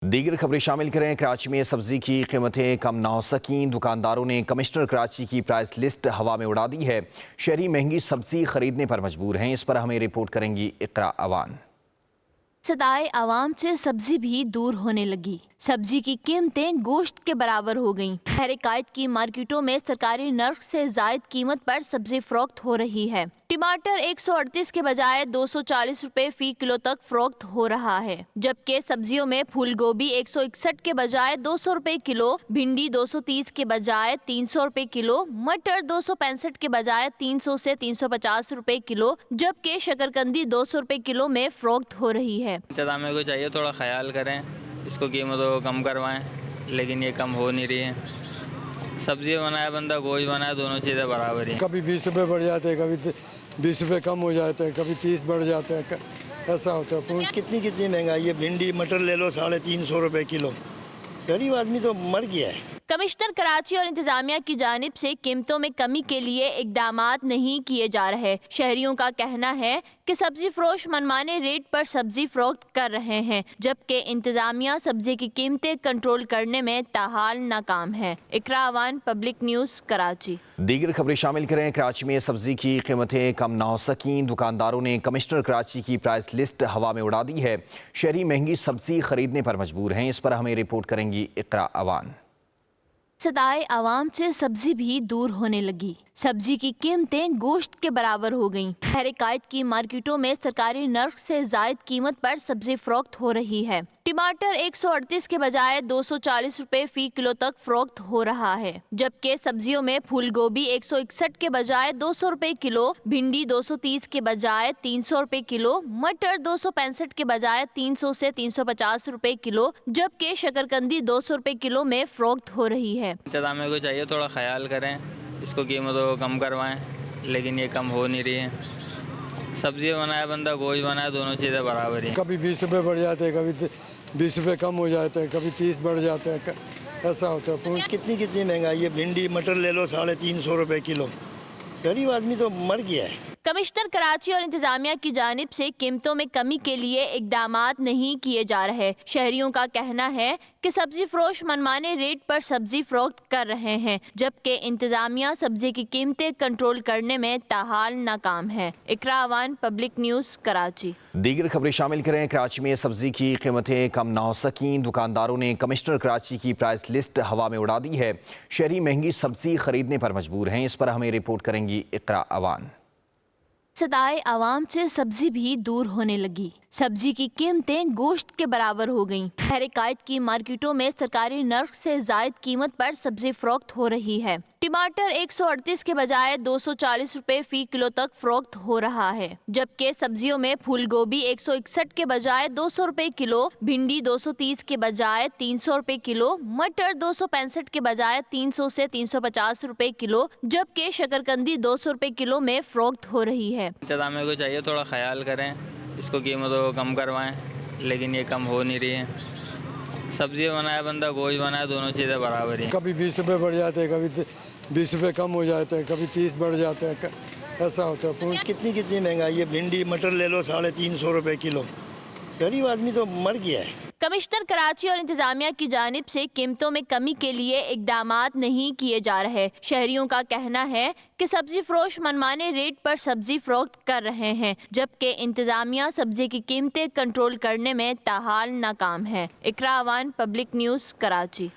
दीगर खबरें शामिल करें। कराची में सब्जी की कीमतें कम ना हो सकीं। दुकानदारों ने कमिश्नर कराची की प्राइस लिस्ट हवा में उड़ा दी है। शहरी महंगी सब्जी खरीदने पर मजबूर हैं। इस पर हमें रिपोर्ट करेंगी इकरा अवान। सदाए आवाम से सब्जी भी दूर होने लगी। सब्जी की कीमतें गोश्त के बराबर हो गईं। बहर-ए-कायद की मार्केटों में सरकारी नर्ख से जायद कीमत पर सब्जी फरोख्त हो रही है। टमाटर 138 के बजाय 240 रुपए फी किलो तक फरोख्त हो रहा है, जबकि सब्जियों में फूल गोभी 161 के बजाय 200 रुपए किलो, भिंडी 230 के बजाय 300 रुपए किलो, मटर 265 के बजाय 300 से 350 रुपए किलो, जबकि शकरकंदी 200 रुपए किलो में फरोख्त हो रही है। इंतजामिया को चाहिए थोड़ा ख्याल करें, इसको कीमतों को कम करवाएं, लेकिन ये कम हो नहीं रही है। सब्जी बनाए बंदा, गोश्त बनाए, दोनों चीज़ें बराबर ही हैं। कभी 20 रुपये बढ़ जाते हैं, कभी 20 रुपये कम हो जाते हैं, कभी 30 बढ़ जाते हैं, ऐसा होता है। कितनी महंगाई है। भिंडी मटर ले लो 350 रुपये किलो। गरीब आदमी तो मर गया है। कमिश्नर कराची और इंतजामिया की जानिब से कीमतों में कमी के लिए इकदामात नहीं किए जा रहे। शहरियों का कहना है कि सब्जी फरोश मनमाने रेट पर सब्जी फरोख्त कर रहे हैं, जबकि इंतजामिया सब्जी की कीमतें कंट्रोल करने में ताहाल नाकाम है। इकरा अवान, पब्लिक न्यूज़, कराची। दीगर खबरें शामिल करें। कराची में सब्जी की कीमतें कम ना हो सकीं। दुकानदारों ने कमिश्नर कराची की प्राइस लिस्ट हवा में उड़ा दी है। शहरी महंगी सब्जी खरीदने पर मजबूर हैं। इस पर हमें रिपोर्ट करेंगी इकरा अवान। सदाए आवाम से सब्जी भी दूर होने लगी। सब्जी की कीमतें गोश्त के बराबर हो गईं। बहर-ए-कायद की मार्केटों में सरकारी नर्ख से जायद कीमत पर सब्जी फरोख्त हो रही है। टमाटर 138 के बजाय 240 रुपए फी किलो तक फरोख्त हो रहा है, जबकि सब्जियों में फूल गोभी 161 के बजाय 200 रुपए किलो, भिंडी 230 के बजाय 300 रुपए किलो, मटर 265 के बजाय 300 से 350 रुपए किलो, जबकि शकरकंदी 200 रुपए किलो में फरोख्त हो रही है। इंतजामिया को चाहिए थोड़ा ख्याल करें, इसको कीमतों को कम करवाएं, लेकिन ये कम हो नहीं रही है। सब्जी बनाए बंदा, गोश्त बनाए, दोनों चीज़ें बराबर ही हैं। कभी 20 रुपये बढ़ जाते हैं, कभी 20 रुपये कम हो जाते हैं, कभी 30 बढ़ जाते हैं, ऐसा होता है। कितनी महंगाई है। भिंडी मटर ले लो 350 रुपये किलो। गरीब आदमी तो मर गया है। कमिश्नर कराची और इंतजामिया की जानिब से कीमतों में कमी के लिए इकदामात नहीं किए जा रहे। शहरियों का कहना है कि सब्जी फरोश मनमाने रेट पर सब्जी फरोख्त कर रहे हैं, जबकि इंतजामिया सब्जी की कीमतें कंट्रोल करने में ताहाल नाकाम है। इकरा अवान, पब्लिक न्यूज़, कराची। दीगर खबरें शामिल करें। कराची में सब्जी की कीमतें कम ना हो सकीं। दुकानदारों ने कमिश्नर कराची की प्राइस लिस्ट हवा में उड़ा दी है। शहरी महंगी सब्जी खरीदने पर मजबूर हैं। इस पर हमें रिपोर्ट करेंगी इकरा अवान। सदाए आवाम से सब्जी भी दूर होने लगी। सब्जी की कीमतें गोश्त के बराबर हो गईं। बहर-ए-कायद की मार्केटों में सरकारी नर्ख से जायद कीमत पर सब्जी फरोख्त हो रही है। टमाटर 138 के बजाय 240 रुपए फी किलो तक फरोख्त हो रहा है, जबकि सब्जियों में फूल गोभी 161 के बजाय 200 रुपए किलो, भिंडी 230 के बजाय 300 रुपए किलो, मटर 265 के बजाय 300 से 350 रुपए किलो, जबकि शकरकंदी 200 रुपए किलो में फरोख्त हो रही है। इंतजामिया को चाहिए थोड़ा ख्याल करें, इसको कीमतों को कम करवाएं, लेकिन ये कम हो नहीं रही है। सब्जी बनाए बंदा, गोश्त बनाए, दोनों चीज़ें बराबर ही हैं। कभी 20 रुपये बढ़ जाते हैं, कभी 20 रुपये कम हो जाते हैं, कभी 30 बढ़ जाते हैं, ऐसा होता है। कितनी महंगाई है। भिंडी मटर ले लो 350 रुपये किलो। गरीब आदमी तो मर गया है। कमिश्नर कराची और इंतजामिया की जानिब से कीमतों में कमी के लिए इकदामात नहीं किए जा रहे। शहरियों का कहना है कि सब्जी फरोश मनमाने रेट पर सब्जी फरोख्त कर रहे हैं, जबकि इंतजामिया सब्जी की कीमतें कंट्रोल करने में ताहाल नाकाम है। इकरा अवान, पब्लिक न्यूज़, कराची।